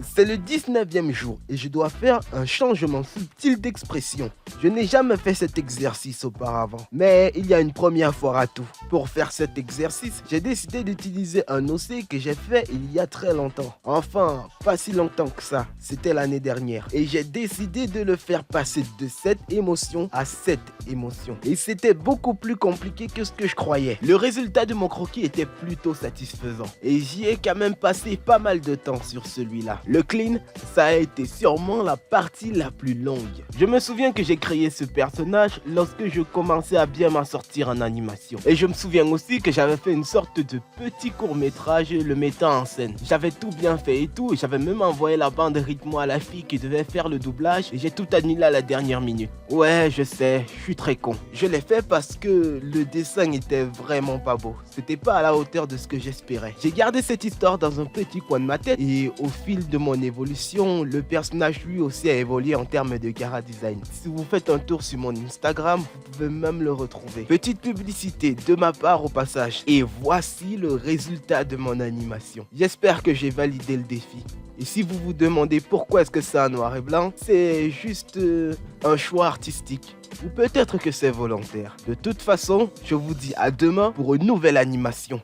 C'est le 19e jour et je dois faire un changement subtil d'expression. Je n'ai jamais fait cet exercice auparavant, mais il y a une première fois à tout. Pour faire cet exercice, j'ai décidé d'utiliser un OC que j'ai fait il y a très longtemps. Enfin, pas si longtemps que ça, c'était l'année dernière. Et j'ai décidé de le faire passer de cette émotion à cette émotion. Et c'était beaucoup plus compliqué que ce que je croyais. Le résultat de mon croquis était plutôt satisfaisant. Et j'y ai quand même passé pas mal de temps sur celui-là. Le clean, ça a été sûrement la partie la plus longue. Je me souviens que j'ai créé ce personnage lorsque je commençais à bien m'en sortir en animation. Et je me souviens aussi que j'avais fait une sorte de petit court-métrage le mettant en scène. J'avais tout bien fait et tout, et j'avais même envoyé la bande rythmo à la fille qui devait faire le doublage et j'ai tout annulé à la dernière minute. Ouais, je sais, je suis très con. Je l'ai fait parce que le dessin était vraiment pas beau. C'était pas à la hauteur de ce que j'espérais. J'ai gardé cette histoire dans un petit coin de ma tête et au fil de mon évolution, le personnage lui aussi a évolué en termes de chara design. Si vous faites un tour sur mon Instagram, vous pouvez même le retrouver. Petite publicité de ma part au passage. Et voici le résultat de mon animation. J'espère que j'ai validé le défi. Et si vous vous demandez pourquoi est-ce que c'est en noir et blanc, c'est juste un choix artistique. Ou peut-être que c'est volontaire. De toute façon, je vous dis à demain pour une nouvelle animation.